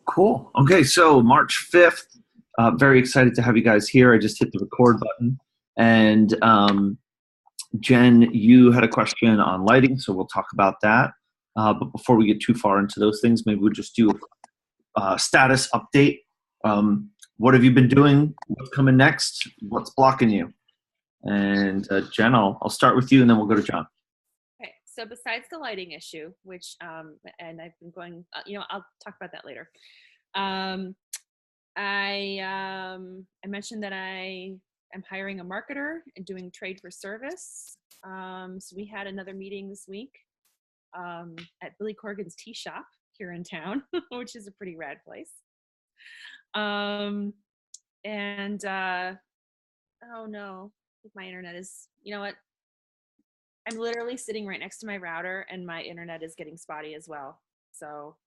Cool. Okay, so March 5th, very excited to have you guys here. I just hit the record button. And Jen, you had a question on lighting, so we'll talk about that. But before we get too far into those things, maybe we'll just do a status update. What have you been doing? What's coming next? What's blocking you? And Jen, I'll start with you, and then we'll go to John. Okay, so besides the lighting issue, which, and I've been going, I'll talk about that later. I mentioned that I am hiring a marketer and doing trade for service. So we had another meeting this week at Billy Corgan's tea shop here in town, which is a pretty rad place. Oh no, my internet is, you know what? I'm literally sitting right next to my router and my internet is getting spotty as well. So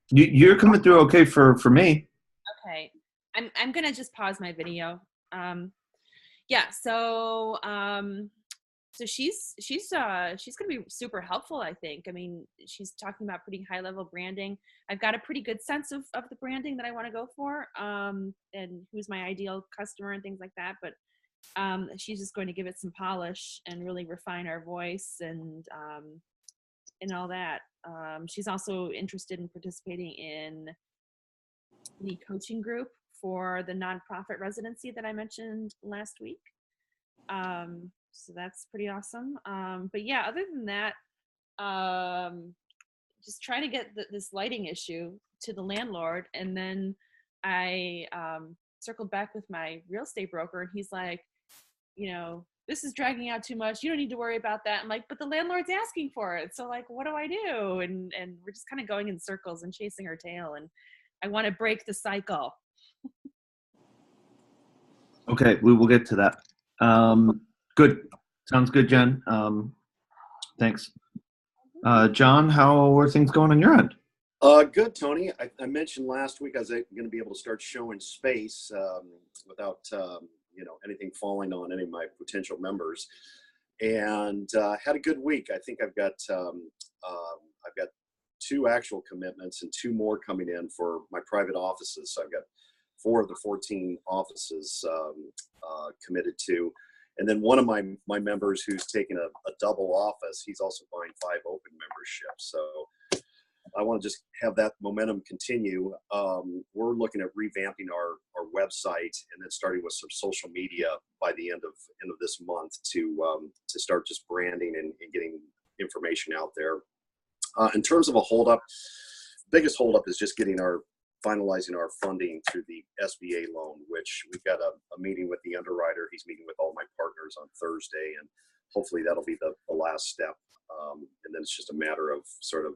You're coming through okay for me. Okay, I'm gonna just pause my video. Yeah, so she's gonna be super helpful, I think. I mean, she's talking about pretty high level branding. I've got a pretty good sense of the branding that I want to go for, and who's my ideal customer and things like that. But she's just going to give it some polish and really refine our voice and all that. She's also interested in participating in the coaching group for the nonprofit residency that I mentioned last week. So that's pretty awesome. But yeah, other than that, just trying to get this lighting issue to the landlord. And then I circled back with my real estate broker, and he's like, this is dragging out too much. You don't need to worry about that. I'm like, but the landlord's asking for it. So like, what do I do? And we're just kind of going in circles and chasing our tail. And I want to break the cycle. Okay, we will get to that. Good. Sounds good, Jen. Thanks. John, how are things going on your end? Good, Tony. I mentioned last week I was going to be able to start showing space without anything falling on any of my potential members, and had a good week. I think I've got 2 actual commitments and 2 more coming in for my private offices. So I've got 4 of the 14 offices committed to. And then one of my members who's taken a double office, he's also buying 5 open memberships. So I want to just have that momentum continue. We're looking at revamping our website and then starting with some social media by the end of this month to start just branding and getting information out there. In terms of a holdup, biggest holdup is just finalizing our funding through the SBA loan, which we've got a meeting with the underwriter. He's meeting with all my partners on Thursday, and hopefully that'll be the last step. And then it's just a matter of sort of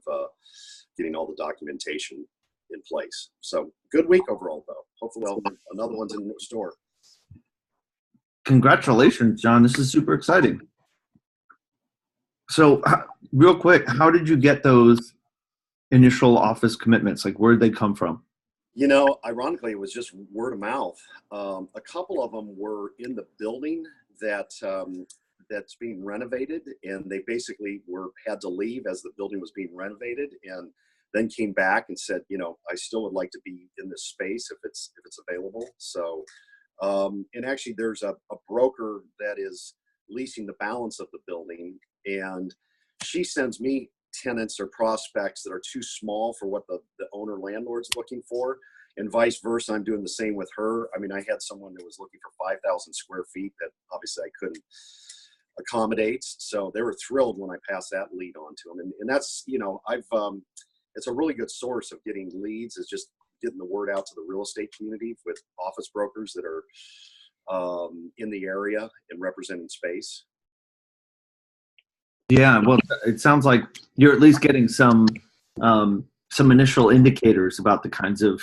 getting all the documentation in place. So good week overall, though. Hopefully another one's in the store. Congratulations, John. This is super exciting. So real quick, how did you get those initial office commitments? Like, where did they come from? Ironically, it was just word of mouth. A couple of them were in the building that's being renovated, and they basically had to leave as the building was being renovated, and then came back and said, I still would like to be in this space if it's available. So, and actually, there's a broker that is leasing the balance of the building, and she sends me tenants or prospects that are too small for what the owner landlord's looking for, and vice versa. I'm doing the same with her. I mean, I had someone that was looking for 5,000 square feet that obviously I couldn't accommodate, so they were thrilled when I passed that lead on to them. And that's, it's a really good source of getting leads, is just getting the word out to the real estate community with office brokers that are in the area and representing space. Yeah, well, it sounds like you're at least getting some initial indicators about the kinds of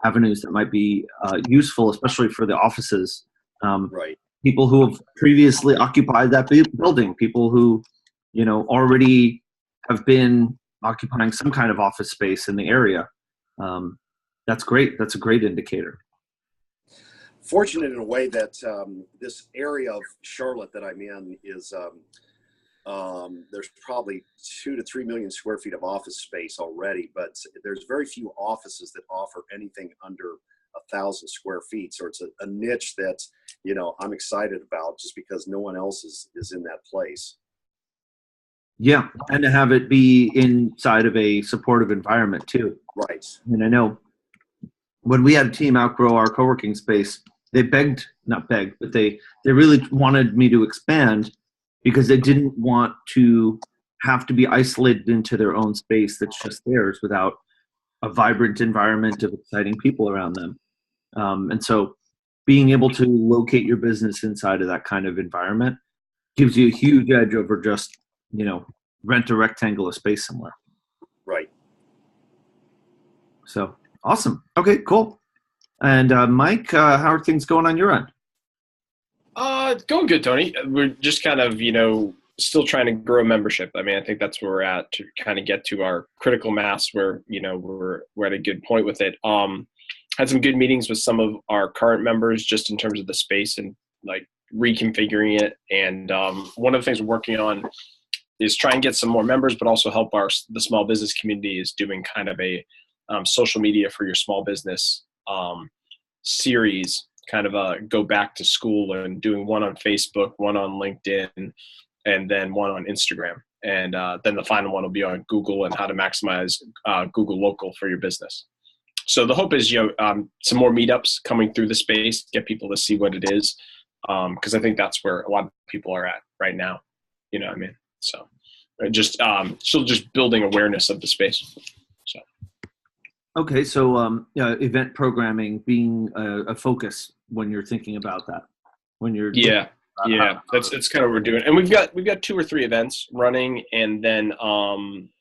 avenues that might be useful, especially for the offices. Right. People who have previously occupied that building, people who, already have been occupying some kind of office space in the area. That's great. That's a great indicator. Fortunate in a way that this area of Charlotte that I'm in is There's probably 2 to 3 million square feet of office space already, but there's very few offices that offer anything under 1,000 square feet. So it's a niche that, you know, I'm excited about just because no one else is in that place. Yeah, and to have it be inside of a supportive environment too. Right. And I know when we had a team outgrow our co-working space, they not begged, but they really wanted me to expand because they didn't want to have to be isolated into their own space that's just theirs without a vibrant environment of exciting people around them. And so being able to locate your business inside of that kind of environment gives you a huge edge over just, you know, rent a rectangle of space somewhere. Right. So awesome. Okay, cool. And Mike, how are things going on your end? Going good, Tony. We're just kind of, you know, still trying to grow membership. I mean, I think that's where we're at to kind of get to our critical mass where, you know, we're at a good point with it. Had some good meetings with some of our current members just in terms of the space and like reconfiguring it. And one of the things we're working on is try and get some more members, but also help the small business community is doing kind of a social media for your small business series, kind of a go back to school, and doing one on Facebook, one on LinkedIn, and then one on Instagram. And then the final one will be on Google and how to maximize Google local for your business. So the hope is, you know, some more meetups coming through the space, get people to see what it is. Because I think that's where a lot of people are at right now. You know what I mean? So just still just building awareness of the space. So. Okay, so event programming being a focus when you're thinking about that. When you're that's kind of what we're doing, and we've got 2 or 3 events running, and then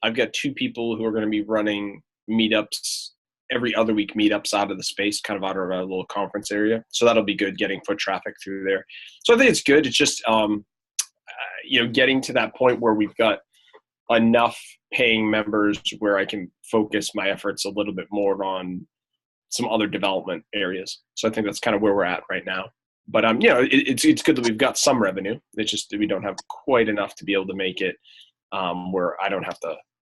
I've got 2 people who are going to be running meetups every other week, meetups out of the space, kind of out of our little conference area. So that'll be good, getting foot traffic through there. So I think it's good. It's just you know, getting to that point where we've got enough paying members where I can focus my efforts a little bit more on some other development areas. So I think that's kind of where we're at right now. But you know, it's good that we've got some revenue. It's just that we don't have quite enough to be able to make it where I don't have to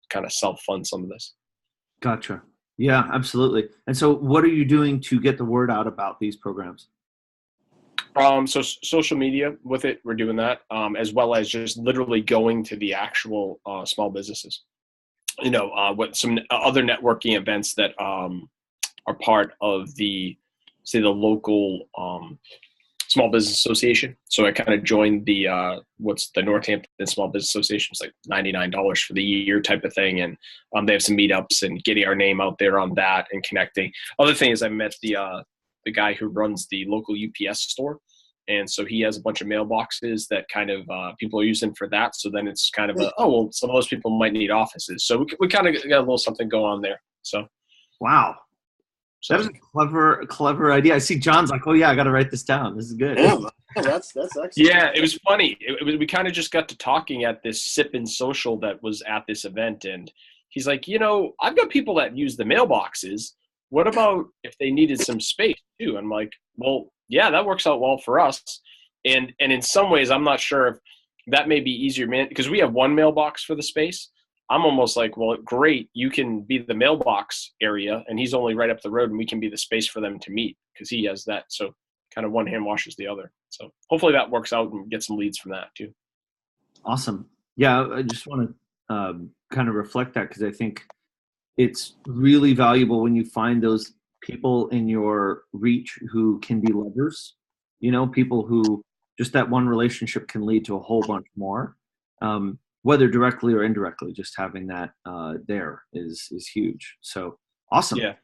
kind of self-fund some of this. Gotcha. Yeah, absolutely. And so what are you doing to get the word out about these programs? So social media with it, we're doing that, as well as just literally going to the actual small businesses. You know, what some other networking events that are part of the local small business association. So I kind of joined the what's the Northampton Small Business Association. It's like $99 for the year type of thing, and they have some meetups and getting our name out there on that and connecting. Other thing is I met the guy who runs the local UPS store. And so he has a bunch of mailboxes that kind of people are using for that. So then it's kind of some of those people might need offices. So we kind of got a little something going on there. So. Wow. That was a clever idea. I see John's like, oh yeah, I got to write this down. This is good. Yeah, that's excellent. Yeah, it was funny. We kind of just got to talking at this sip and social that was at this event. And he's like, you know, I've got people that use the mailboxes. What about if they needed some space too? I'm like, well, yeah, that works out well for us. And in some ways, I'm not sure if that may be easier, man, because we have one mailbox for the space. I'm almost like, well, great, you can be the mailbox area, and he's only right up the road, and we can be the space for them to meet because he has that. So kind of one hand washes the other. So hopefully that works out and get some leads from that too. Awesome. Yeah, I just want to kind of reflect that because I think it's really valuable when you find those people in your reach who can be levers, you know, people who just that one relationship can lead to a whole bunch more, whether directly or indirectly. Just having that there is huge. So awesome. Yeah.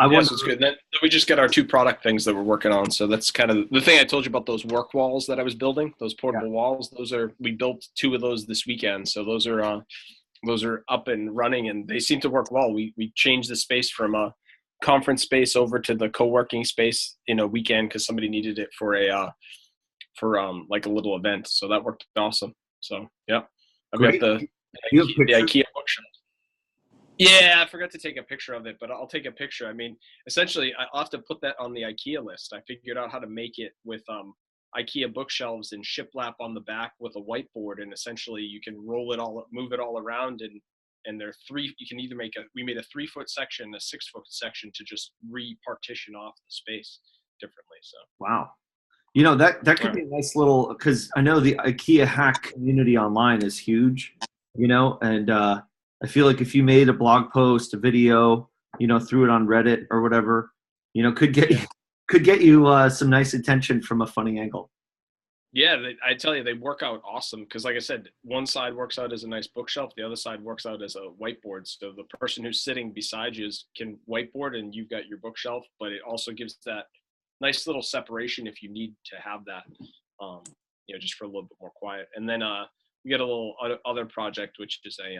Yes, it's good. Then we just got our 2 product things that we're working on. So that's kind of the thing I told you about, those work walls that I was building, those portable walls. We built 2 of those this weekend. So those are up and running, and they seem to work well. We changed the space from a conference space over to the co-working space in a weekend because somebody needed it for like a little event. So that worked awesome. So yeah, I've got the IKEA bookshelf. Yeah, I forgot to take a picture of it, but I'll take a picture. I mean, essentially, I'll have to put that on the IKEA list. I figured out how to make it with IKEA bookshelves and shiplap on the back with a whiteboard, and essentially you can roll it all, move it all around, and there are three. You can either we made a 3-foot section, a 6-foot section to just re-partition off the space differently. So wow. You know, that could be a nice little, because I know the IKEA hack community online is huge, you know, and I feel like if you made a blog post, a video, you know, threw it on Reddit or whatever, you know, could get you some nice attention from a funny angle. Yeah, I tell you, they work out awesome because, like I said, one side works out as a nice bookshelf, the other side works out as a whiteboard. So the person who's sitting beside you can whiteboard, and you've got your bookshelf, but it also gives that nice little separation if you need to have that, you know, just for a little bit more quiet. And then we got a little other project, which is a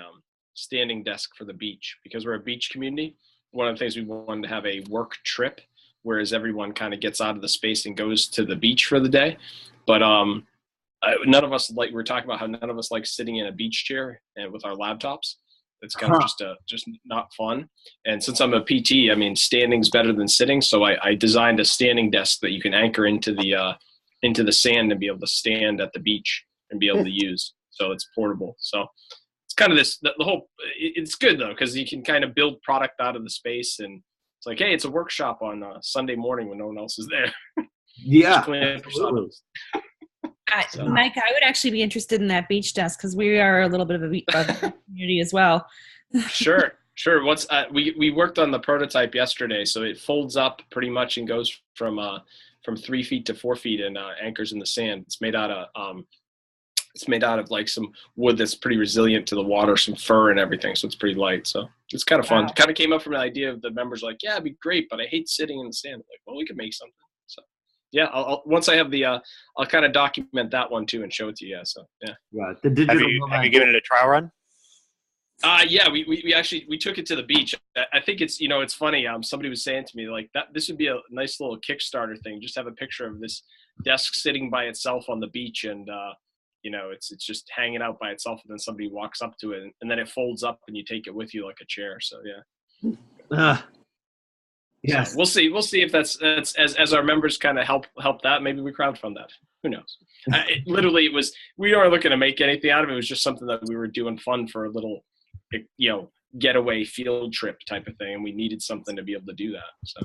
standing desk for the beach, because we're a beach community. One of the things we wanted to have a work trip, whereas everyone kind of gets out of the space and goes to the beach for the day. But none of us we were talking about how none of us like sitting in a beach chair and with our laptops. It's kind of just not fun. And since I'm a PT, I mean, standing's better than sitting. So I designed a standing desk that you can anchor into the sand and be able to stand at the beach and be able to use. So it's portable. So it's kind of the whole, it's good though, because you can kind of build product out of the space, and it's like, hey, it's a workshop on Sunday morning when no one else is there. Yeah. Mike, I would actually be interested in that beach desk because we are a little bit of a beach community as well. Sure. Once we worked on the prototype yesterday, so it folds up pretty much and goes from 3 feet to 4 feet and anchors in the sand. It's made out of like some wood that's pretty resilient to the water, some fur and everything, so it's pretty light. So it's kind of fun. Wow. Kind of came up from the idea of the members like, yeah, it'd be great, but I hate sitting in the sand. Like, well, we could make something. So yeah, I'll once I have the I'll kind of document that one too and show it to you. Yeah, so yeah. Yeah, the digital. Have you given it a trial run? Yeah, we actually took it to the beach. I think it's, you know, it's funny. Somebody was saying to me like that this would be a nice little Kickstarter thing. Just have a picture of this desk sitting by itself on the beach, and you know, it's just hanging out by itself, and then somebody walks up to it, and then it folds up, and you take it with you like a chair. So yeah. Yes. So we'll see if that's as our members kind of help that. Maybe we crowdfund that. Who knows? Literally, we weren't looking to make anything out of it. It was just something that we were doing fun for a little, you know, getaway field trip type of thing, and we needed something to be able to do that. So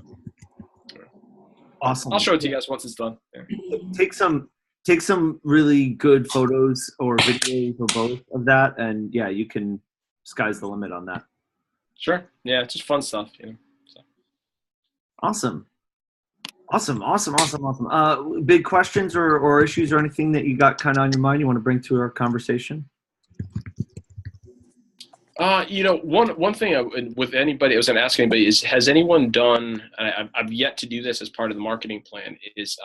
awesome. I'll show it to you guys once it's done. Yeah. Take some really good photos or videos or both of that, and yeah, you can. Sky's the limit on that. Sure. Yeah, it's just fun stuff. You know. So. Awesome. Big questions or issues or anything that you got kind of on your mind you want to bring to our conversation? You know, one thing with anybody, I was going to ask anybody is, has anyone done, I've yet to do this as part of the marketing plan, is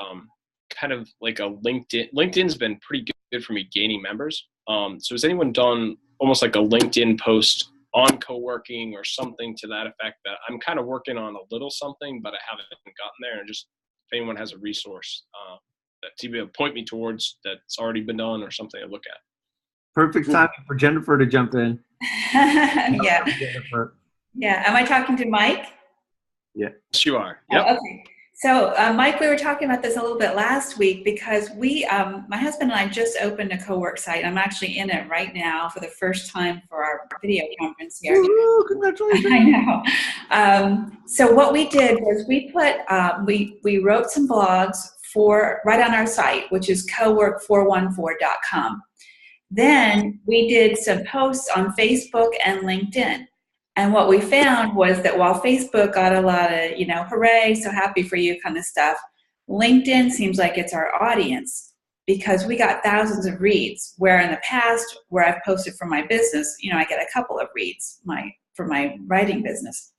kind of like a LinkedIn. LinkedIn's been pretty good for me gaining members. So has anyone done almost like a LinkedIn post on co-working or something to that effect? That I'm kind of working on a little something, but I haven't gotten there. And just if anyone has a resource that to point me towards that's already been done or something to look at. Perfect timing for Jennifer to jump in. Yeah. Jennifer. Yeah. Am I talking to Mike? Yeah. Yes, you are. Yep. Oh, okay. So, Mike, we were talking about this a little bit last week because my husband and I just opened a co-work site. I'm actually in it right now for the first time for our video conference here. Woo, congratulations. I know. So what we did was we put, we wrote some blogs right on our site, which is cowork414.com. Then we did some posts on Facebook and LinkedIn. And what we found was that while Facebook got a lot of, you know, hooray, so happy for you kind of stuff, LinkedIn seems like it's our audience because we got thousands of reads, where in the past, where I've posted for my business, you know, I get a couple of reads for my writing business.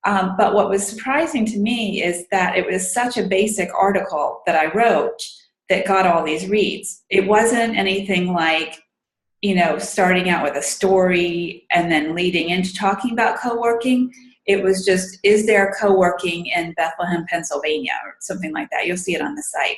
But what was surprising to me is that it was such a basic article that I wrote that got all these reads. It wasn't anything like, you know, starting out with a story and then leading into talking about co-working. It was just, is there co-working in Bethlehem, Pennsylvania, or something like that? You'll see it on the site.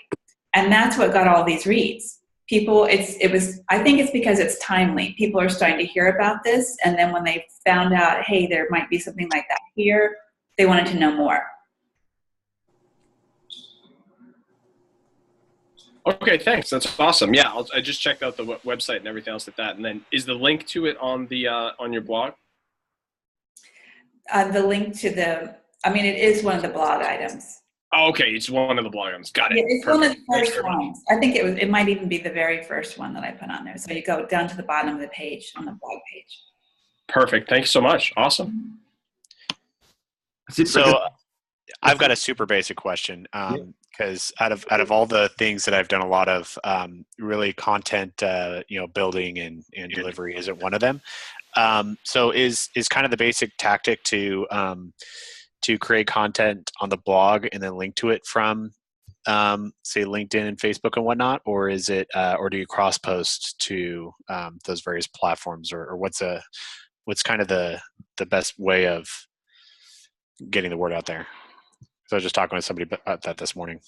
And that's what got all these reads. People, I think it's because it's timely. People are starting to hear about this, and then when they found out, hey, there might be something like that here, they wanted to know more. Okay, thanks. That's awesome. Yeah, I just checked out the website and everything else like that. And then is the link to it on the on your blog? The link to it is one of the blog items. Oh, okay, it's one of the blog items. Got it. Yeah, it's Perfect. one of the Thanks first very much. ones. I think it might even be the very first one that I put on there. So you go down to the bottom of the page on the blog page. Perfect. Thank you so much. Awesome. So I've got a super basic question because out of all the things that I've done a lot of, really content building and delivery isn't one of them. So is kind of the basic tactic to create content on the blog and then link to it from say LinkedIn and Facebook and whatnot, or is it or do you cross post to those various platforms, or what's kind of the best way of getting the word out there? So I was just talking with somebody about that this morning.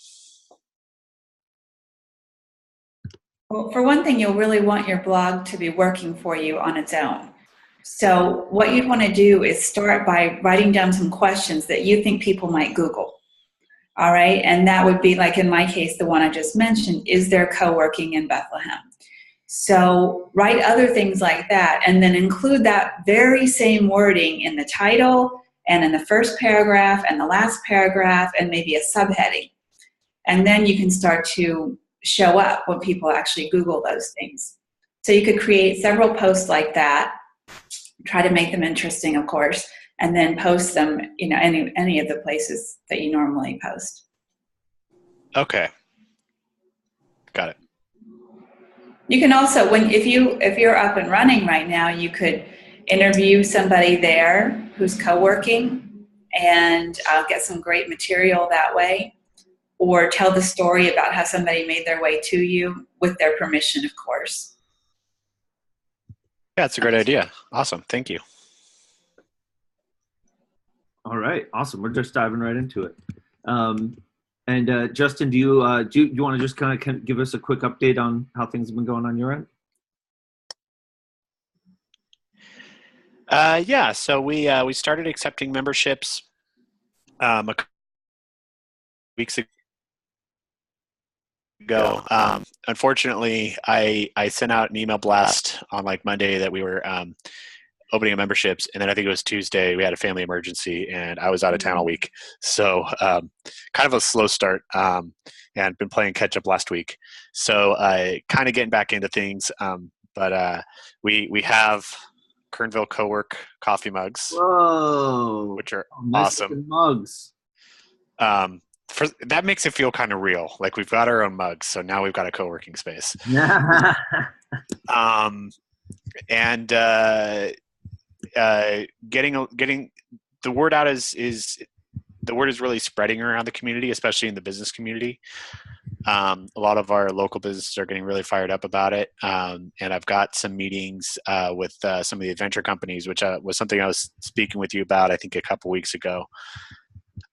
Well, for one thing, you'll really want your blog to be working for you on its own. So what you'd want to do is start by writing down some questions that you think people might Google. All right, and that would be, like in my case, the one I just mentioned, is there co-working in Bethlehem? So write other things like that, and then include that very same wording in the title and in the first paragraph and the last paragraph and maybe a subheading. And then you can start to show up when people actually Google those things. So you could create several posts like that, try to make them interesting, of course, and then post them, any of the places that you normally post. Okay. Got it. You can also, if you're up and running right now, you could interview somebody there who's co-working and get some great material that way, or tell the story about how somebody made their way to you with their permission, of course. Yeah, it's a great idea. Awesome. Thank you. All right, awesome. We're just diving right into it. And Justin, do you want to just kind of give us a quick update on how things have been going on your end? Yeah. So we started accepting memberships a couple weeks ago. Unfortunately, I sent out an email blast on like Monday that we were opening up memberships, and then I think it was Tuesday we had a family emergency and I was out of town all week, so kind of a slow start, and been playing catch up last week, so kind of getting back into things, but we have Kernville Co-work coffee mugs. Whoa, which are nice awesome mugs. That makes it feel kind of real, like we've got our own mugs, so now we've got a co-working space. And getting the word out is the word is really spreading around the community, especially in the business community. A lot of our local businesses are getting really fired up about it, and I've got some meetings with some of the adventure companies, which was something I was speaking with you about, I think, a couple weeks ago.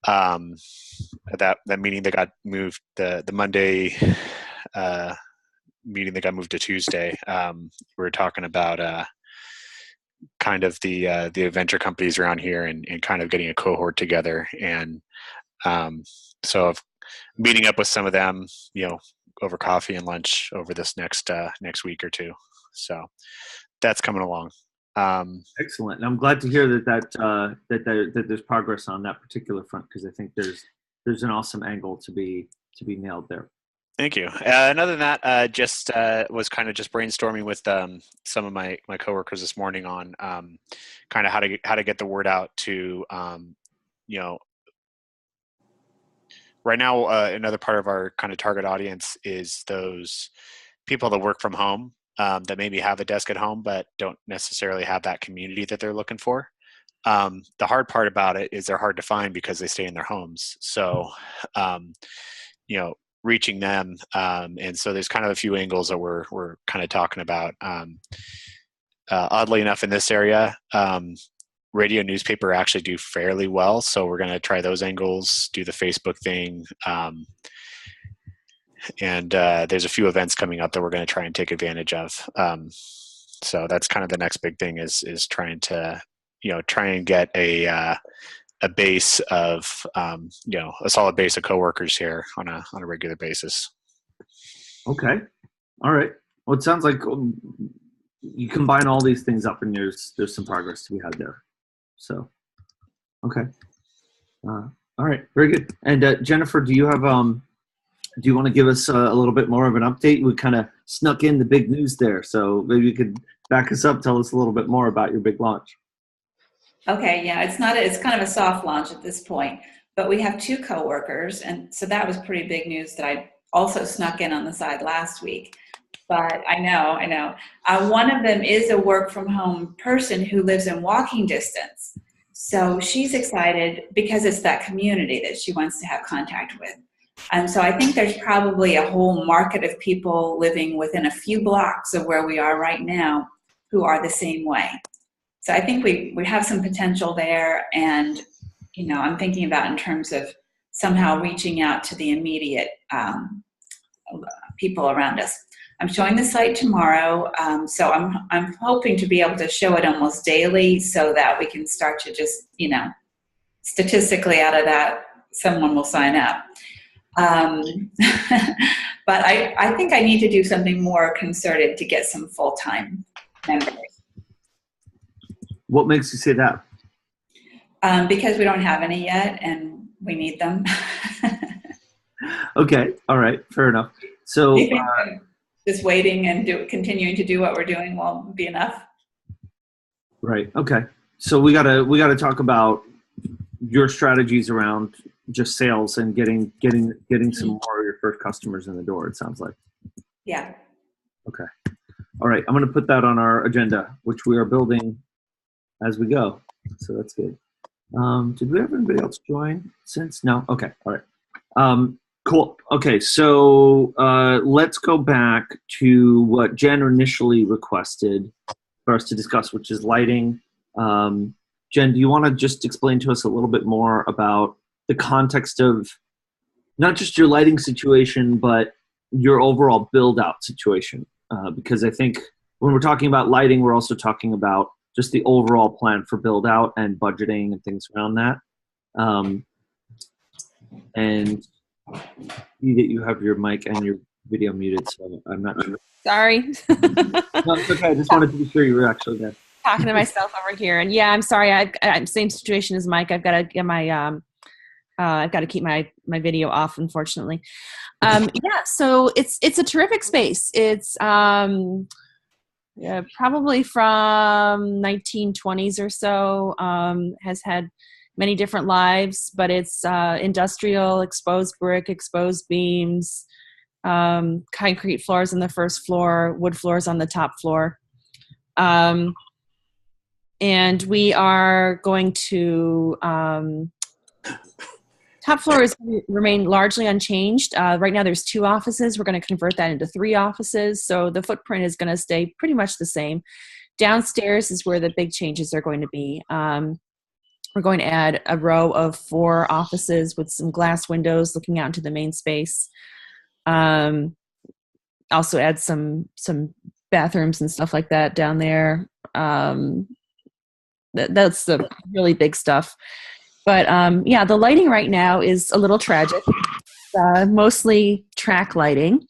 That meeting that got moved, the Monday meeting that got moved to Tuesday. We were talking about kind of the adventure companies around here and kind of getting a cohort together, and so I've meeting up with some of them, over coffee and lunch over this next week or two. So that's coming along. Excellent. And I'm glad to hear that there's progress on that particular front, because I think there's an awesome angle to be nailed there. Thank you. And other than that, just was kind of just brainstorming with some of my coworkers this morning on kind of how to get the word out to right now. Another part of our kind of target audience is those people that work from home, that maybe have a desk at home but don't necessarily have that community that they're looking for. The hard part about it is they're hard to find because they stay in their homes. So, reaching them. And so there's kind of a few angles that we're kind of talking about. Oddly enough, in this area, radio newspaper actually do fairly well. So we're going to try those angles, do the Facebook thing. And there's a few events coming up that we're going to try and take advantage of. So that's kind of the next big thing is trying to, try and get a base of, a solid base of coworkers here on a regular basis. Okay. All right. Well, it sounds like you combine all these things up, and there's some progress to be had there. So, okay. All right. Very good. And Jennifer, do you have do you want to give us a little bit more of an update? We kind of snuck in the big news there, so maybe you could back us up, tell us a little bit more about your big launch. Okay, yeah, it's kind of a soft launch at this point, but we have 2 coworkers, and so that was pretty big news that I also snuck in on the side last week. But I know. One of them is a work from home person who lives in walking distance. So she's excited because it's that community that she wants to have contact with. And so I think there's probably a whole market of people living within a few blocks of where we are right now who are the same way. So I think we have some potential there, and I'm thinking about in terms of somehow reaching out to the immediate people around us. I'm showing the site tomorrow, so I'm hoping to be able to show it almost daily so that we can start to just statistically out of that someone will sign up. But I think I need to do something more concerted to get some full-time members. What makes you say that? Because we don't have any yet, and we need them. Okay, all right, fair enough. So just waiting and continuing to do what we're doing won't be enough. Right. Okay. So we gotta talk about your strategies around just sales and getting some more of your first customers in the door. It sounds like. Yeah. Okay. All right. I'm going to put that on our agenda, which we are building as we go. So that's good. Did we have anybody else join since? No? Okay. All right. Cool. Okay. So let's go back to what Jen initially requested for us to discuss, which is lighting. Jen, do you want to just explain to us a little bit more about the context of not just your lighting situation, but your overall build-out situation? Because I think when we're talking about lighting, we're also talking about just the overall plan for build-out and budgeting and things around that. And see that you have your mic and your video muted, so I'm not sure. Sorry. No, it's okay. I just wanted to be sure you were actually there. Talking to myself over here, and yeah, I'm sorry. I'm same situation as Mike. I've got to get my I've got to keep my video off, unfortunately. Yeah, so it's a terrific space. It's probably from 1920s or so. Has had many different lives, but it's industrial, exposed brick, exposed beams, concrete floors on the first floor, wood floors on the top floor. And we are going to top floor is remain largely unchanged. Right now there's 2 offices. We're going to convert that into 3 offices. So the footprint is going to stay pretty much the same. Downstairs is where the big changes are going to be. We're going to add a row of 4 offices with some glass windows looking out into the main space. Also add some bathrooms and stuff like that down there. That's the really big stuff. But yeah, the lighting right now is a little tragic. Mostly track lighting.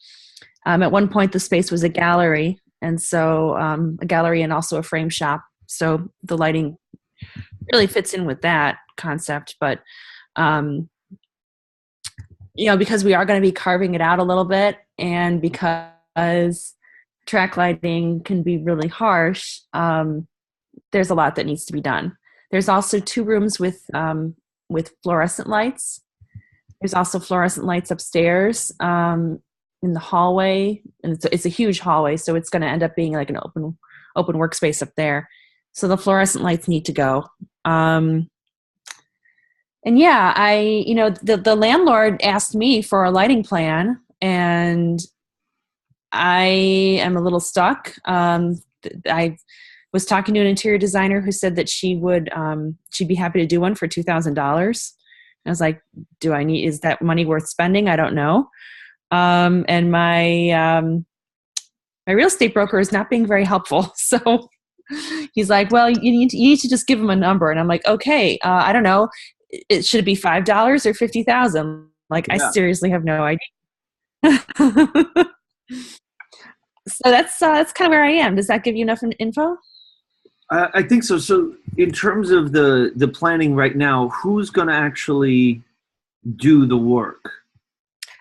At one point, the space was a gallery, and so a gallery and also a frame shop. So the lighting really fits in with that concept. But because we are going to be carving it out a little bit, and because track lighting can be really harsh, there's a lot that needs to be done. There's also 2 rooms with fluorescent lights. There's also fluorescent lights upstairs in the hallway, and it's a huge hallway, so it's going to end up being like an open workspace up there. So the fluorescent lights need to go. And yeah, the landlord asked me for a lighting plan, and I am a little stuck. I was talking to an interior designer who said that she'd be happy to do one for $2,000. I was like, is that money worth spending? I don't know. And my real estate broker is not being very helpful. So he's like, well, you need to just give him a number. And I'm like, okay, I don't know. Should it be $5 or $50,000? Like, yeah. I seriously have no idea. So that's kind of where I am. Does that give you enough info? I think so. So in terms of the planning right now, who's going to actually do the work?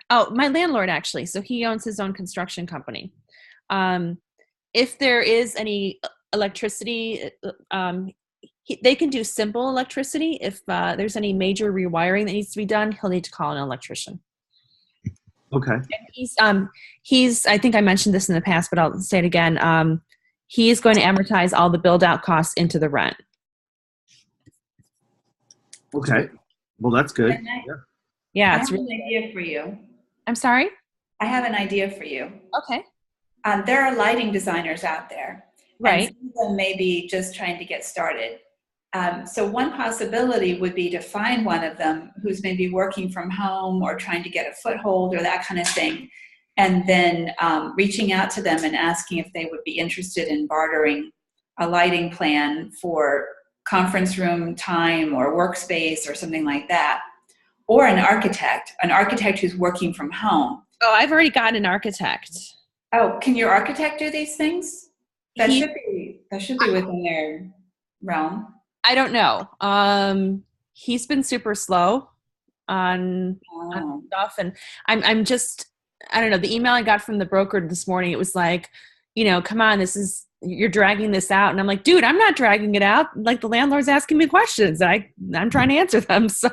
Oh, my landlord actually. So he owns his own construction company. If there is any electricity, they can do simple electricity. If there's any major rewiring that needs to be done, he'll need to call an electrician. Okay. And he's I think I mentioned this in the past, but I'll say it again. He is going to amortize all the build out costs into the rent. Okay. Well, that's good. Yeah, I it's have really. an idea for you. I'm sorry. I have an idea for you. Okay. There are lighting designers out there, Right. and some of them may be just trying to get started. So one possibility would be to find one of them who's maybe working from home or trying to get a foothold or that kind of thing, and then reaching out to them and asking if they would be interested in bartering a lighting plan for conference room time or workspace or something like that. Or an architect who's working from home. Oh, I've already got an architect. Oh, can your architect do these things? That He- should be within their realm. I don't know. He's been super slow on stuff, and I'm just, I don't know. The email I got from the broker this morning, it was like, come on, you're dragging this out, and I'm like, dude, I'm not dragging it out. Like, the landlord's asking me questions, I'm trying to answer them. So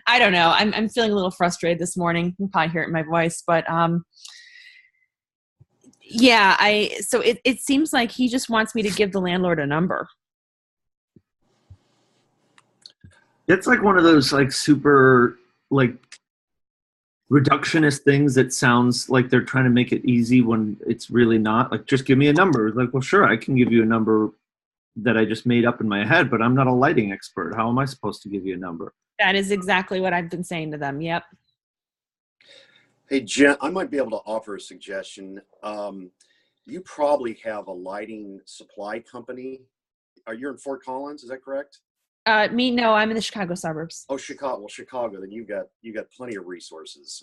I don't know. I'm feeling a little frustrated this morning. You can probably hear it in my voice, but yeah, so it seems like he just wants me to give the landlord a number. It's like one of those like super like reductionist things that sounds like they're trying to make it easy when it's really not. Like, just give me a number. Like, well, sure, I can give you a number that I just made up in my head, but I'm not a lighting expert. How am I supposed to give you a number? That is exactly what I've been saying to them. Yep. Hey, Jen, I might be able to offer a suggestion. You probably have a lighting supply company. You're in Fort Collins, is that correct? No, I'm in the Chicago suburbs. Oh, Chicago. Well, Chicago, then you got plenty of resources.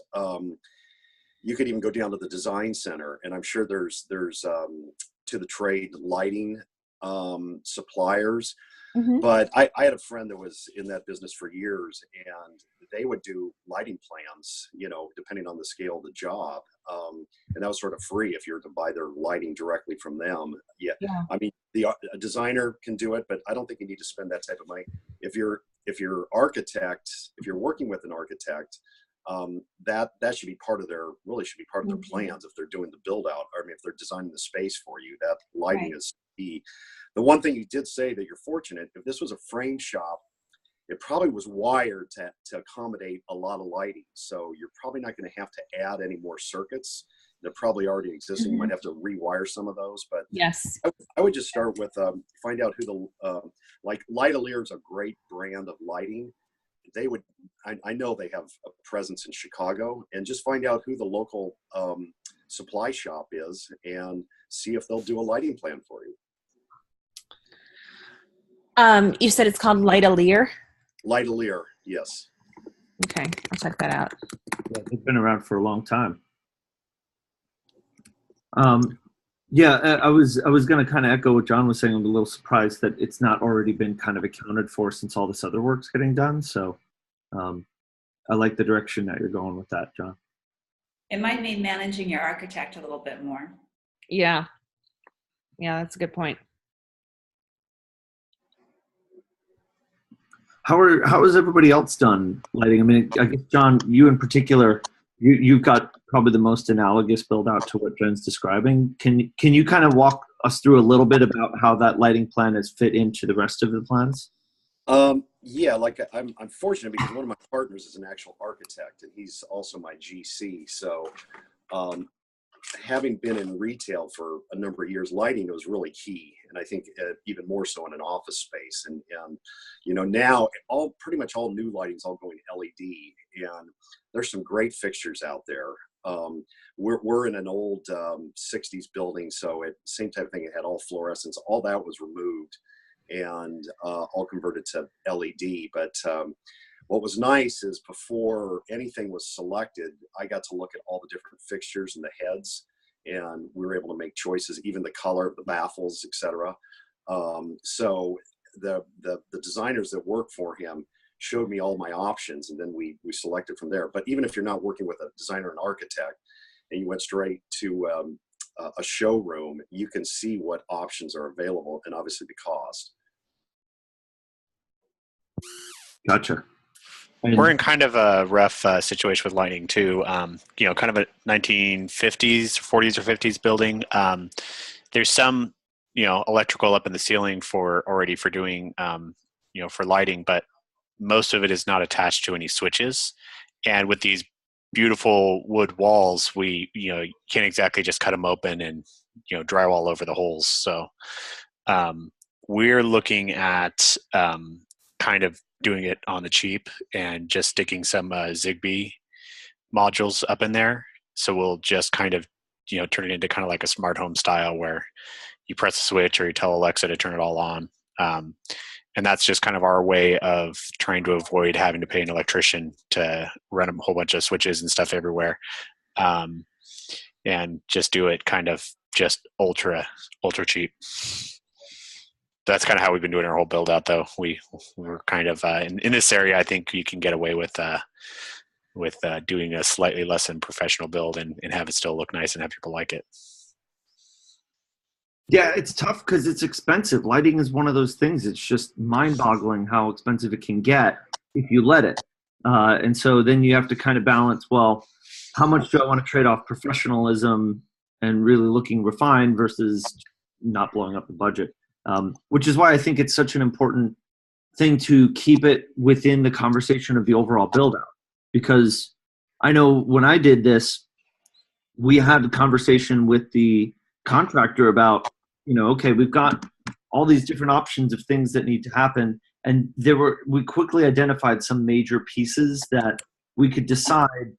You could even go down to the design center, and I'm sure there's to the trade lighting suppliers. Mm-hmm. But I had a friend that was in that business for years, and they would do lighting plans, depending on the scale of the job. And that was sort of free if you were to buy their lighting directly from them. Yeah. I mean, a designer can do it, but I don't think you need to spend that type of money. If you're working with an architect, that should be part of their plans if they're doing the build out. I mean, if they're designing the space for you, that lighting is key. The one thing you did say that you're fortunate, if this was a frame shop, it probably was wired to accommodate a lot of lighting. So you're probably not going to have to add any more circuits. They're probably already existing. You might have to rewire some of those, but yes, I would just start with find out who like Lightalier is a great brand of lighting. I know they have a presence in Chicago, and just find out who the local supply shop is and see if they'll do a lighting plan for you. You said it's called Lightalier? Lightalier, yes. Okay, I'll check that out. Yeah, they've been around for a long time. Yeah, I was going to kind of echo what John was saying. I'm a little surprised that it's not already been kind of accounted for since all this other work's getting done. So I like the direction that you're going with that, John. It might mean managing your architect a little bit more. Yeah, that's a good point. How has everybody else done lighting? I mean, I guess, John, you in particular, you've got probably the most analogous build out to what Jen's describing. Can you kind of walk us through a little bit about how that lighting plan has fit into the rest of the plans? Yeah, like I'm fortunate because one of my partners is an actual architect, and he's also my GC. So having been in retail for a number of years, lighting was really key, and I think even more so in an office space. And now pretty much all new lighting is all going LED, and there's some great fixtures out there. We're in an old 60s building, so same type of thing. It had all fluorescents. All that was removed and all converted to LED. But what was nice is before anything was selected, I got to look at all the different fixtures and the heads. and we were able to make choices, even the color of the baffles, etc. So the designers that work for him showed me all my options, and then we selected from there. But even if you're not working with a designer and architect, and you went straight to a showroom, you can see what options are available, and obviously the cost. Gotcha. We're in kind of a rough situation with lighting too. You know, kind of a 1950s, 40s or 50s building. There's some, you know, electrical up in the ceiling for doing, you know, for lighting, but most of it is not attached to any switches. And with these beautiful wood walls, we, you know, can't exactly just cut them open and, you know, drywall over the holes. So we're looking at kind of doing it on the cheap and just sticking some Zigbee modules up in there. So we'll just kind of, you know, turn it into kind of like a smart home style where you press a switch or you tell Alexa to turn it all on. And that's just kind of our way of trying to avoid having to pay an electrician to run a whole bunch of switches and stuff everywhere. And just do it kind of just ultra cheap. That's kind of how we've been doing our whole build out, though. We're kind of in this area. I think you can get away with doing a slightly less than professional build and have it still look nice and have people like it. Yeah, it's tough because it's expensive. Lighting is one of those things. It's just mind-boggling how expensive it can get if you let it. And so then you have to kind of balance, well, how much do I want to trade off professionalism and really looking refined versus not blowing up the budget? Which is why I think it's such an important thing to keep it within the conversation of the overall build-out. Because I know when I did this, we had a conversation with the contractor about, you know, okay, we've got all these different options of things that need to happen. And we quickly identified some major pieces that we could decide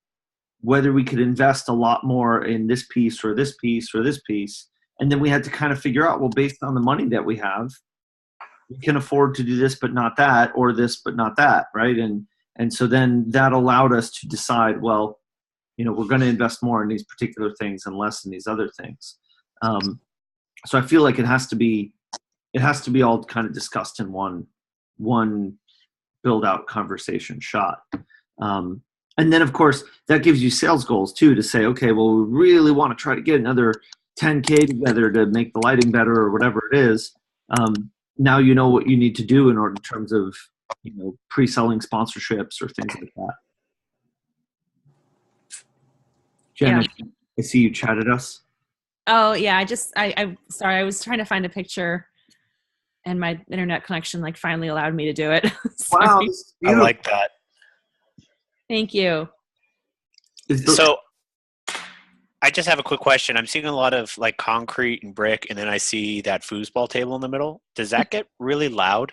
whether we could invest a lot more in this piece or this piece or this piece. And then we had to kind of figure out, well, based on the money that we have, we can afford to do this but not that, or this but not that, right? And so then that allowed us to decide, well, you know, we're going to invest more in these particular things and less in these other things. So I feel like it has to be all kind of discussed in one build out conversation shot. And then of course that gives you sales goals too, to say, okay, well, we really want to try to get another 10K together to make the lighting better or whatever it is. Now you know what you need to do in terms of, you know, pre-selling sponsorships or things like that. Jen, Yeah. I see you chatted us. Oh yeah, I'm sorry, I was trying to find a picture and my internet connection like finally allowed me to do it. Wow, I like that. Thank you. So I just have a quick question. I'm seeing a lot of like concrete and brick, and then I see that foosball table in the middle. Does that get really loud?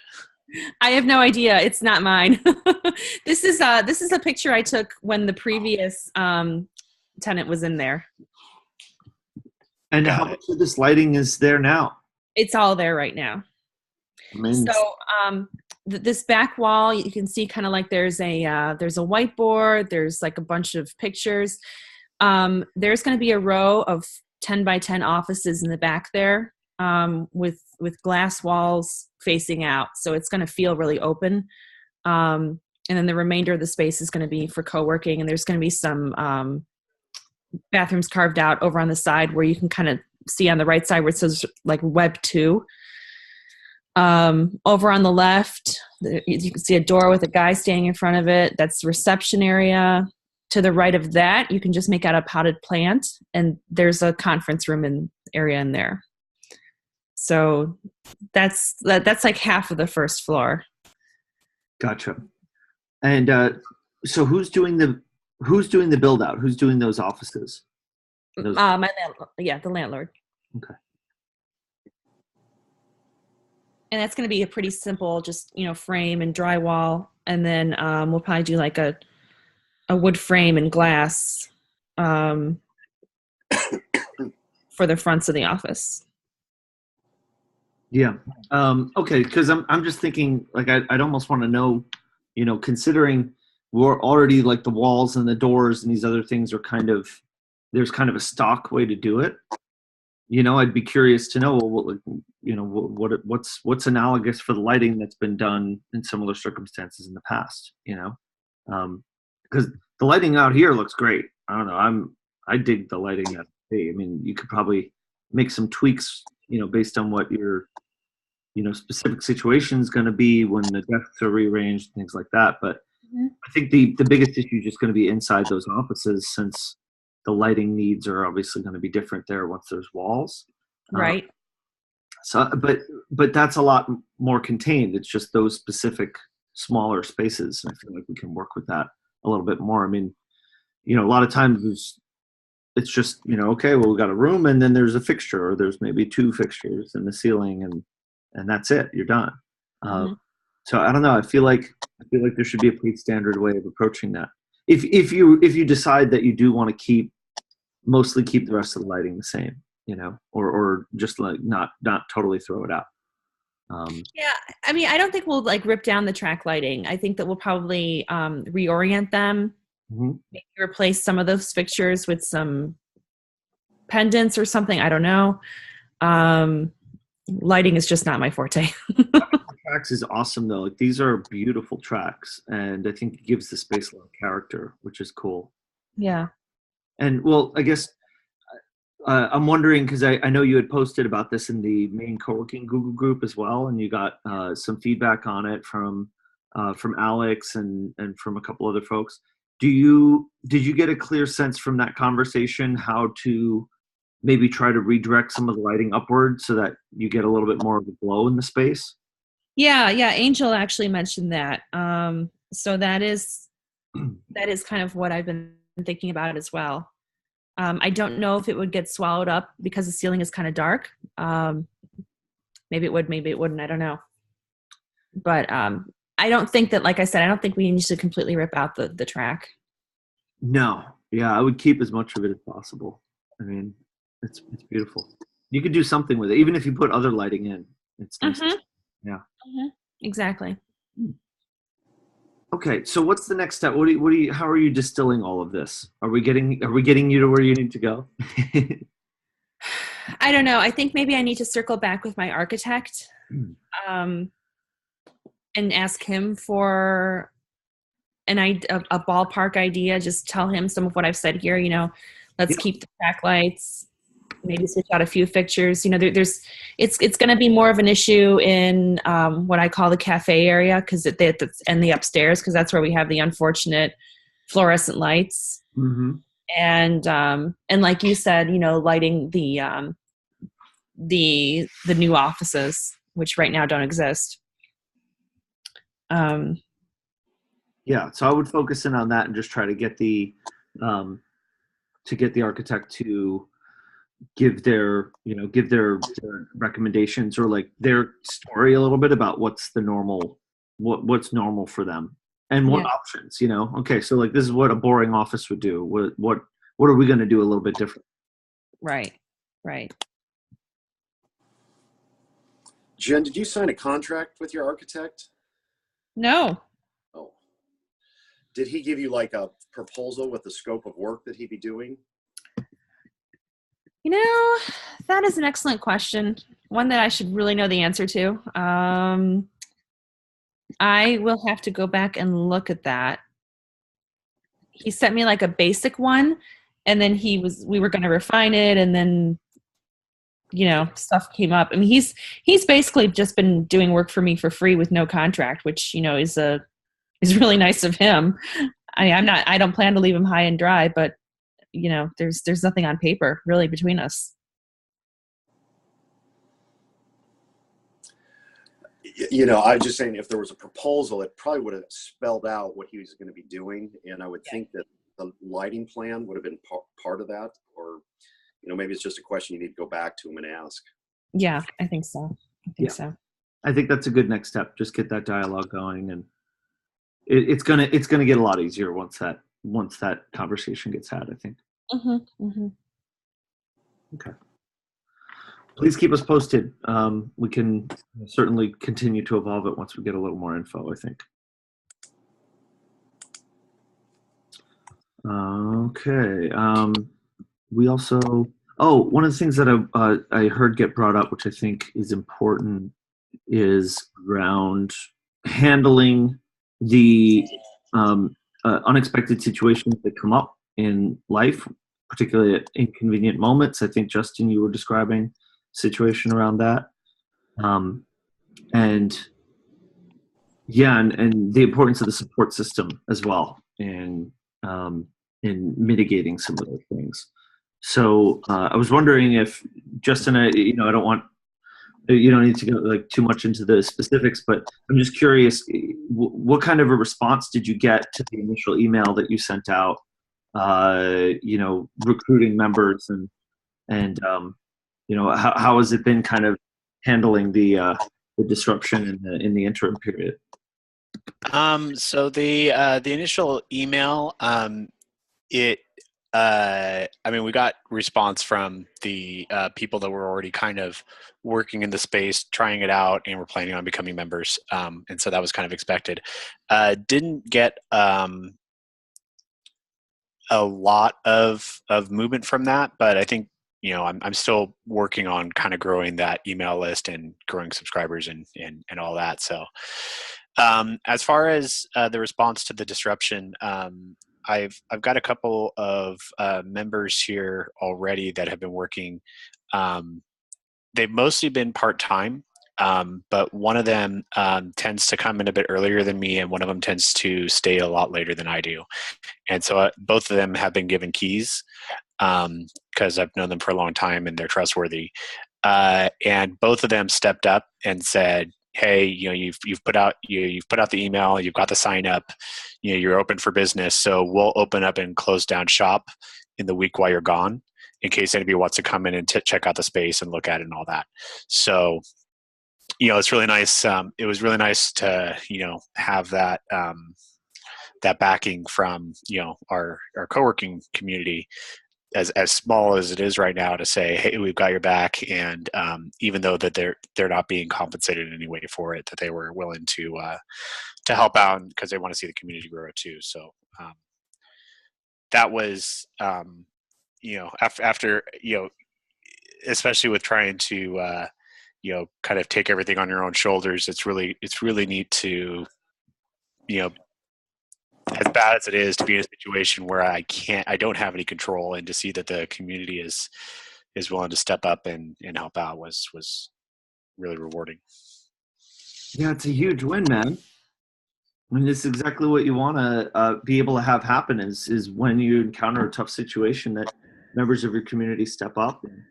I have no idea. It's not mine. This is a picture I took when the previous tenant was in there. And how much of this lighting is there now? It's all there right now. So this back wall, you can see kind of like there's a whiteboard. There's like a bunch of pictures. There's going to be a row of 10 by 10 offices in the back there, with glass walls facing out. So it's going to feel really open. And then the remainder of the space is going to be for co-working, and there's going to be some bathrooms carved out over on the side where you can kind of see on the right side where it says like Web 2. Over on the left, you can see a door with a guy standing in front of it. That's the reception area. To the right of that, you can just make out a potted plant, and there's a conference room area in there. So that's like half of the first floor. Gotcha. And so who's doing the build out? Who's doing those offices? The landlord. Okay. And that's going to be a pretty simple, just, you know, frame and drywall, and then we'll probably do like a wood frame and glass for the fronts of the office. Yeah. Okay. Because I'm just thinking, like, I'd almost want to know, you know, considering we're already like the walls and the doors and these other things are kind of, there's kind of a stock way to do it. I'd be curious to know, well, what's analogous for the lighting that's been done in similar circumstances in the past, because the lighting out here looks great. I don't know. I dig the lighting at I mean, you could probably make some tweaks, based on what your, specific situation is going to be when the desks are rearranged, things like that. But I think the biggest issue is just going to be inside those offices, since the lighting needs are obviously going to be different there once there's walls. Right. But that's a lot more contained. It's just those specific smaller spaces. And I feel like we can work with that a little bit more. I mean, a lot of times it's just, okay, well, we got a room and then there's a fixture, or there's maybe 2 fixtures in the ceiling, and that's it. You're done. So I don't know. I feel like there should be a pretty standard way of approaching that. If you decide that you do want to mostly keep the rest of the lighting the same, or just like not totally throw it out. Yeah, I mean, I don't think we'll like rip down the track lighting. I think that we'll probably reorient them, maybe replace some of those fixtures with some pendants or something. I don't know. Lighting is just not my forte. Tracks is awesome though. Like, these are beautiful tracks, and I think it gives the space a lot of character, which is cool. Yeah. And well, I guess I'm wondering, because I know you had posted about this in the main co-working Google group as well, and you got some feedback on it from Alex and from a couple other folks. Did you get a clear sense from that conversation how to maybe try to redirect some of the lighting upward so that you get a little bit more of a glow in the space? Yeah. Angel actually mentioned that. So that is kind of what I've been thinking about as well. I don't know if it would get swallowed up because the ceiling is kind of dark. Maybe it would, maybe it wouldn't. I don't know. But I don't think that, like I said, I don't think we need to completely rip out the track. No. Yeah, I would keep as much of it as possible. I mean, it's beautiful. You could do something with it, even if you put other lighting in. It's nice. Yeah. Exactly. Okay, so what's the next step? How are you distilling all of this? Are we getting you to where you need to go? I don't know. I think maybe I need to circle back with my architect, and ask him for a ballpark idea. Just tell him some of what I've said here. Let's keep the track lights. Maybe switch out a few fixtures. It's going to be more of an issue in what I call the cafe area, and the upstairs, because that's where we have the unfortunate fluorescent lights. And like you said, lighting the new offices, which right now don't exist. Yeah, so I would focus in on that and just try to get the architect to give their recommendations, or like their story a little bit about what's normal for them, and what options. Okay, so like, this is what a boring office would do. What are we going to do a little bit different? Right. Jen, did you sign a contract with your architect? No. Oh. Did he give you like a proposal with the scope of work that he'd be doing? That is an excellent question. One that I should really know the answer to. I will have to go back and look at that. He sent me like a basic one, and then we were going to refine it, and then stuff came up. I mean, he's basically just been doing work for me for free with no contract, which is really nice of him. I don't plan to leave him high and dry, but there's nothing on paper really between us. I was just saying, if there was a proposal, it probably would have spelled out what he was going to be doing. And I would think that the lighting plan would have been part of that, or, maybe it's just a question you need to go back to him and ask. Yeah, I think so. So. I think that's a good next step. Just get that dialogue going, and it's gonna get a lot easier once that conversation gets had, I think. Okay. Please keep us posted. We can certainly continue to evolve it once we get a little more info, I think. Okay. we also, one of the things that I heard get brought up, which I think is important, is around handling the unexpected situations that come up in life, particularly at inconvenient moments. I think, Justin, you were describing a situation around that. And yeah, and the importance of the support system as well in mitigating some of those things. So I was wondering if, Justin, I don't want, you don't need to go like too much into the specifics, but I'm just curious, what kind of a response did you get to the initial email that you sent out, recruiting members and how has it been kind of handling the disruption in the interim period? So the initial email, we got response from the people that were already kind of working in the space, trying it out, and were planning on becoming members. And so that was kind of expected. Didn't get a lot of movement from that, but I think, I'm still working on kind of growing that email list and growing subscribers and all that. So as far as the response to the disruption, I've got a couple of members here already that have been working. They've mostly been part-time, but one of them tends to come in a bit earlier than me, and one of them tends to stay a lot later than I do. And so both of them have been given keys because I've known them for a long time and they're trustworthy. And both of them stepped up and said, hey, you've put out the email, you've got the sign up, you're open for business, so we'll open up and close down shop in the week while you're gone, in case anybody wants to come in and check out the space and look at it and all that. So, it's really nice. It was really nice to have that that backing from our co-working community, as small as it is right now, to say, hey, we've got your back, and even though that they're not being compensated in any way for it, that they were willing to help out because they want to see the community grow too. So that was after especially with trying to kind of take everything on your own shoulders, it's really neat to as bad as it is to be in a situation where I don't have any control, and to see that the community is willing to step up and help out was really rewarding. Yeah, it's a huge win, man. I mean, this is exactly what you want to be able to have happen is when you encounter a tough situation, that members of your community step up. And,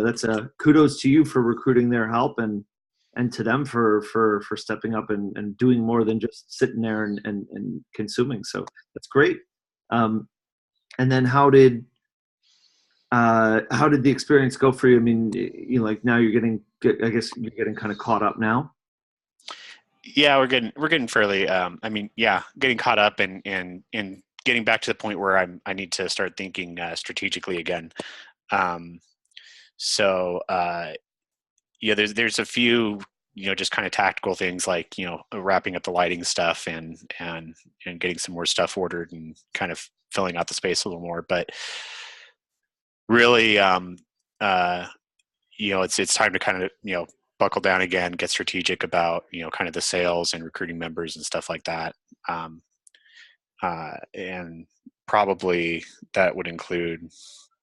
that's a kudos to you for recruiting their help, and to them for stepping up and doing more than just sitting there and consuming. So that's great. And then how did the experience go for you? I mean, now I guess you're getting kind of caught up now. Yeah, we're getting fairly. Getting caught up and getting back to the point where I need to start thinking strategically again. There's a few just kind of tactical things like wrapping up the lighting stuff and getting some more stuff ordered and kind of filling out the space a little more. But really, it's time to kind of buckle down again, get strategic about kind of the sales and recruiting members and stuff like that. And probably that would include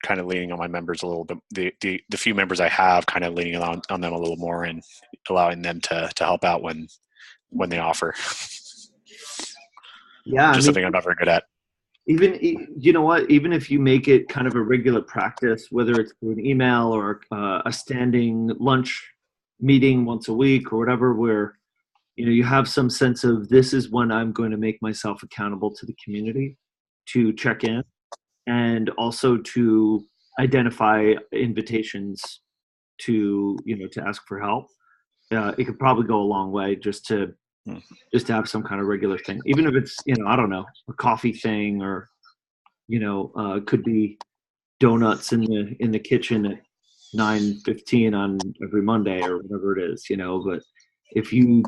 kind of leaning on my members a little bit, the few members I have, kind of leaning on them a little more and allowing them to help out when they offer. Yeah, something I'm not very good at. Even even if you make it kind of a regular practice, whether it's through an email or a standing lunch meeting once a week or whatever, where you have some sense of, this is when I'm going to make myself accountable to the community to check in, and also to identify invitations to ask for help. It could probably go a long way just to have some kind of regular thing, even if it's I don't know, a coffee thing, or could be donuts in the kitchen at 9:15 on every Monday or whatever it is. But if you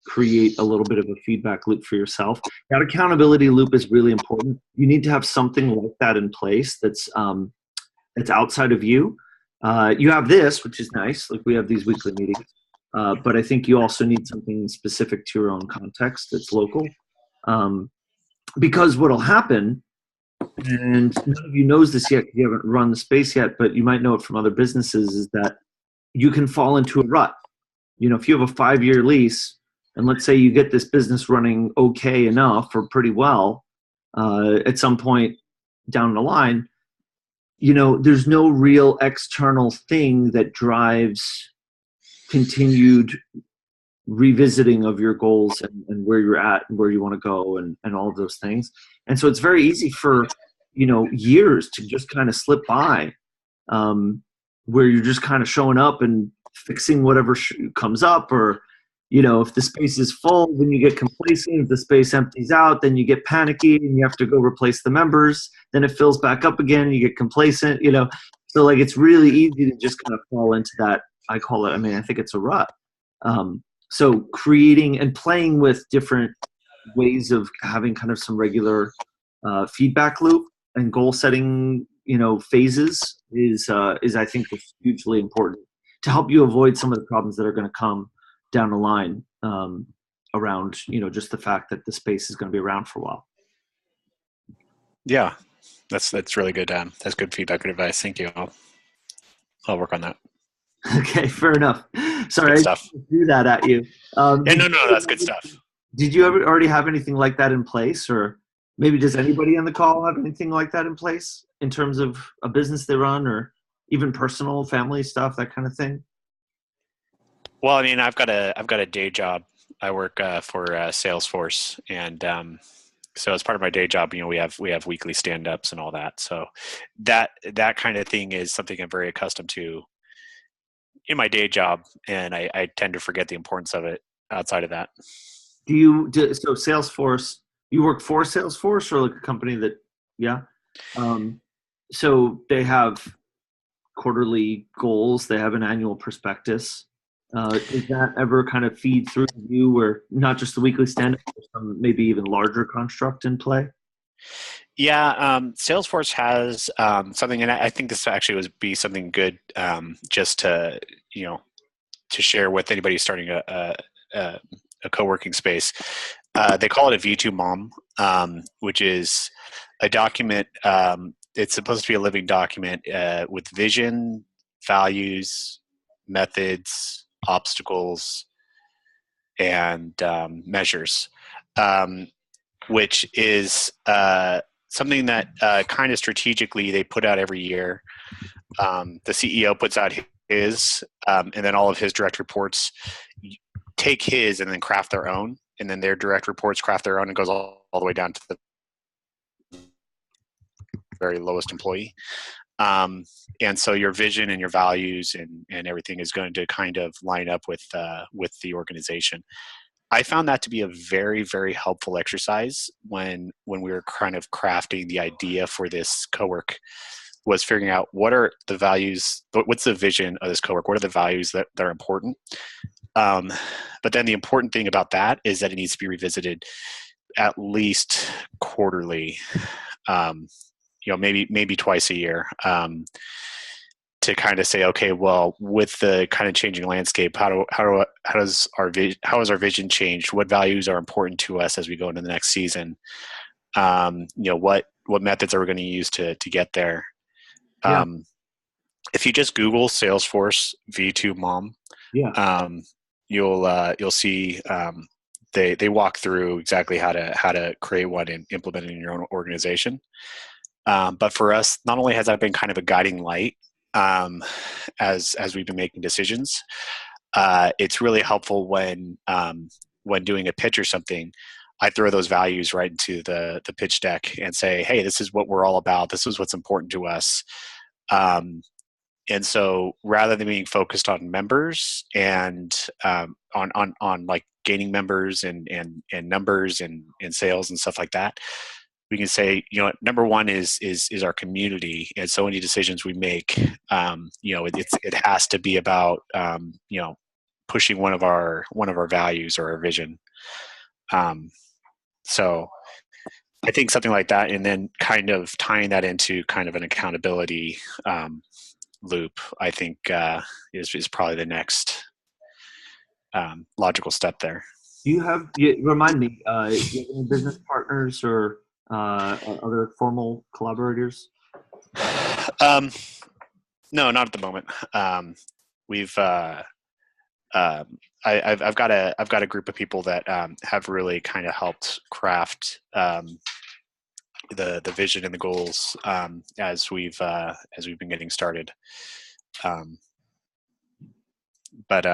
create a little bit of a feedback loop for yourself, that accountability loop is really important. You need to have something like that in place that's that's outside of you. You have this, which is nice. Like we have these weekly meetings, but I think you also need something specific to your own context that's local. Because what'll happen, and none of you knows this yet, you haven't run the space yet, but you might know it from other businesses, is that you can fall into a rut. If you have a 5-year lease, and let's say you get this business running okay enough or pretty well, at some point down the line, there's no real external thing that drives continued revisiting of your goals and where you're at and where you want to go and all of those things. And so it's very easy for, years to just kind of slip by, where you're just kind of showing up and fixing whatever comes up, or, if the space is full, then you get complacent. If the space empties out, then you get panicky and you have to go replace the members. Then it fills back up again. You get complacent, So like, it's really easy to just kind of fall into that. I call it, I think it's a rut. So creating and playing with different ways of having kind of some regular feedback loop and goal setting, phases is I think hugely important to help you avoid some of the problems that are going to come down the line, around, just the fact that the space is going to be around for a while. Yeah, that's really good. That's good feedback and advice. Thank you. I'll work on that. Okay, fair enough. Sorry, I didn't do that at you. No, that's good stuff. Did you already have anything like that in place, or maybe does anybody on the call have anything like that in place in terms of a business they run, or even personal family stuff, that kind of thing? Well, I've got a day job. I work for Salesforce, and so as part of my day job, we have weekly stand-ups and all that. So that kind of thing is something I'm very accustomed to in my day job, and I tend to forget the importance of it outside of that. So Salesforce, you work for Salesforce, or like a company that, yeah? So they have quarterly goals, they have an annual prospectus. Does that ever kind of feed through you, or not just the weekly stand-up, or some maybe even larger construct in play? Yeah, Salesforce has something, and I think this actually would be something good, just to to share with anybody starting a co-working space. They call it a V2MOM, which is a document. It's supposed to be a living document with vision, values, methods, obstacles, and measures, which is something that kind of strategically they put out every year. The CEO puts out his, and then all of his direct reports take his and then craft their own, and then their direct reports craft their own, and goes all the way down to the very lowest employee. And so your vision and your values and everything is going to kind of line up with the organization. I found that to be a very, very helpful exercise when we were kind of crafting the idea for this cowork, was figuring out what are the values, what's the vision of this cowork, what are the values that are important. But then the important thing about that is that it needs to be revisited at least quarterly, maybe twice a year, to kind of say, okay, well, with the kind of changing landscape, how has our vision changed? What values are important to us as we go into the next season? What methods are we going to use to get there? Yeah. If you just Google Salesforce V2MOM, you'll see they walk through exactly how to create one and implement it in your own organization. But for us, not only has that been kind of a guiding light as we've been making decisions, it's really helpful when doing a pitch or something. I throw those values right into the pitch deck and say, hey, this is what we're all about. This is what's important to us. And so rather than being focused on members and on like gaining members and numbers and sales and stuff like that, we can say, number one is our community. And so any decisions we make, it has to be about, pushing one of our values or our vision. So I think something like that, and then kind of tying that into kind of an accountability loop, I think is probably the next logical step there. Remind me, do you have any business partners or other formal collaborators? No, not at the moment. We've I've got a group of people that have really kind of helped craft the vision and the goals as we've been getting started. But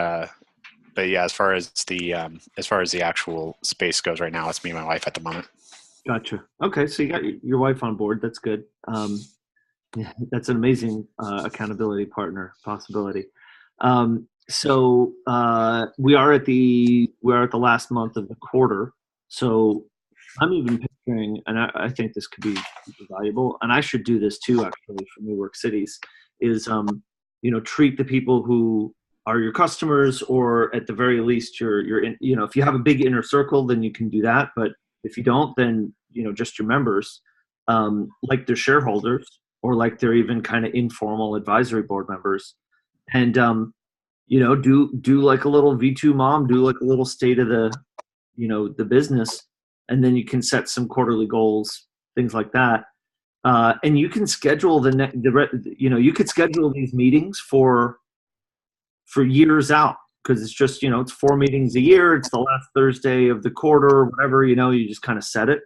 yeah, as far as the actual space goes right now, it's me and my wife at the moment. Gotcha. Okay, so you got your wife on board. That's good. Yeah, that's an amazing accountability partner possibility. So we are at the last month of the quarter. So I'm even picturing, and I think this could be super valuable, and I should do this too, actually, for New York Cities, is treat the people who are your customers, or at the very least, you're in, if you have a big inner circle, then you can do that. But if you don't, then just your members, like their shareholders, or like they're even kind of informal advisory board members, and do like a little V2MOM, do like a little state of the business, and then you can set some quarterly goals, things like that. And you can schedule you could schedule these meetings for years out, because it's just, it's 4 meetings a year. It's the last Thursday of the quarter, or whatever, you just kind of set it.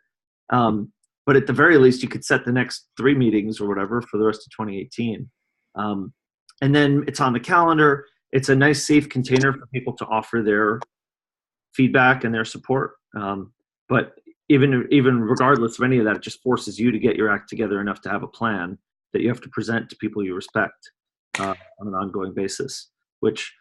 But at the very least, you could set the next 3 meetings or whatever for the rest of 2018. And then it's on the calendar. It's a nice, safe container for people to offer their feedback and their support. But even regardless of any of that, it just forces you to get your act together enough to have a plan that you have to present to people you respect on an ongoing basis. Which,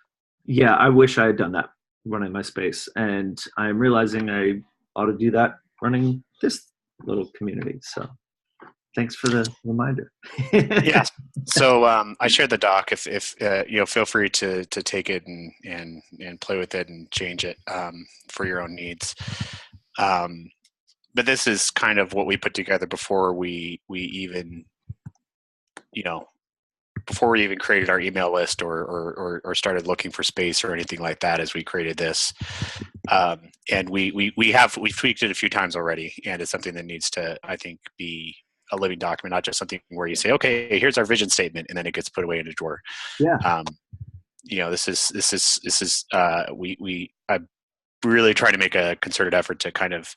yeah, I wish I had done that running my space, and I'm realizing I ought to do that running this little community. So thanks for the reminder. Yeah. So I shared the doc. If feel free to take it and play with it and change it for your own needs. But this is kind of what we put together before we even created our email list or started looking for space or anything like that. As we created this, and we tweaked it a few times already, and it's something that needs to, I think, be a living document, not just something where you say, okay, here's our vision statement, and then it gets put away in a drawer. Yeah. I'm really trying to make a concerted effort to kind of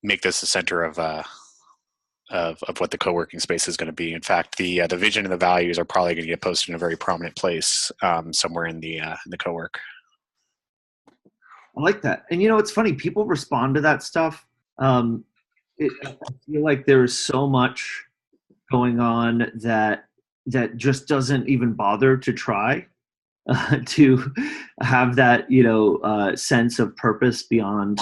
make this the center of what the co-working space is going to be. In fact, the vision and the values are probably going to get posted in a very prominent place somewhere in the co-work. I like that. And it's funny, people respond to that stuff. I feel like there's so much going on that just doesn't even bother to try to have that sense of purpose beyond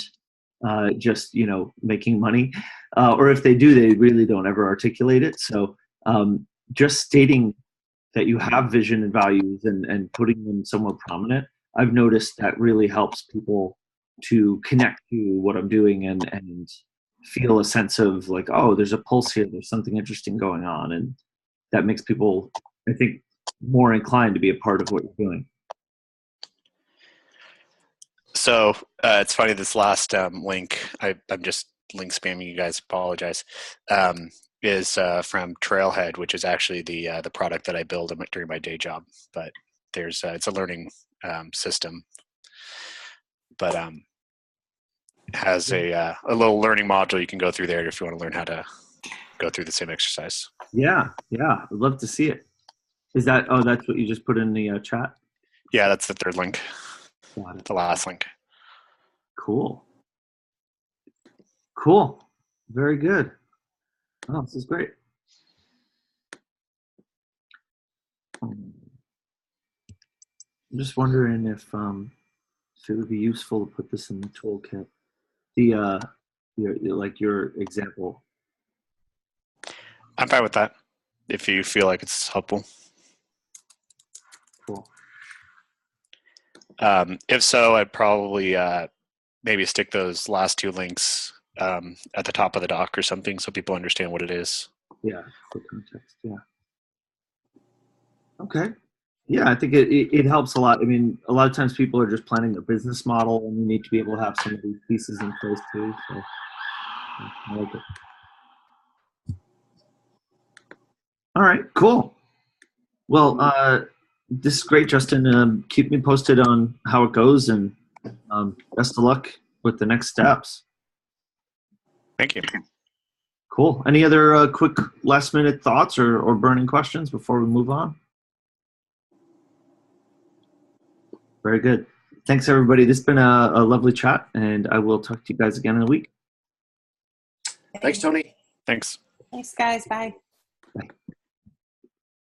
just making money, or if they do, they really don't ever articulate it. So just stating that you have vision and values and putting them somewhere prominent, I've noticed that really helps people to connect to what I'm doing and feel a sense of like, oh, there's a pulse here, there's something interesting going on, and that makes people, I think, more inclined to be a part of what you're doing. So it's funny, this last link, I'm just link spamming you guys, apologize, is from Trailhead, which is actually the product that I build during my day job. But it's a learning system, but has a little learning module you can go through there if you want to learn how to go through the same exercise. Yeah, I'd love to see it. Is that, that's what you just put in the chat? Yeah, that's the third link. Got it. The last link. Cool. Very good. Oh, this is great. I'm just wondering if it would be useful to put this in the toolkit. Your example. I'm fine with that, if you feel like it's helpful. Cool. If so, I'd probably maybe stick those last 2 links at the top of the dock or something so people understand what it is. Yeah, for context. Yeah. Okay. Yeah, I think it helps a lot. I mean, a lot of times people are just planning their business model, and you need to be able to have some of these pieces in place too. So I like it. All right, cool. Well, this is great, Justin. Keep me posted on how it goes, and best of luck with the next steps. Thank you. Cool. Any other quick last-minute thoughts or burning questions before we move on? Very good. Thanks, everybody. This has been a lovely chat, and I will talk to you guys again in a week. Thanks, Tony. Thanks. Thanks, guys. Bye. Bye.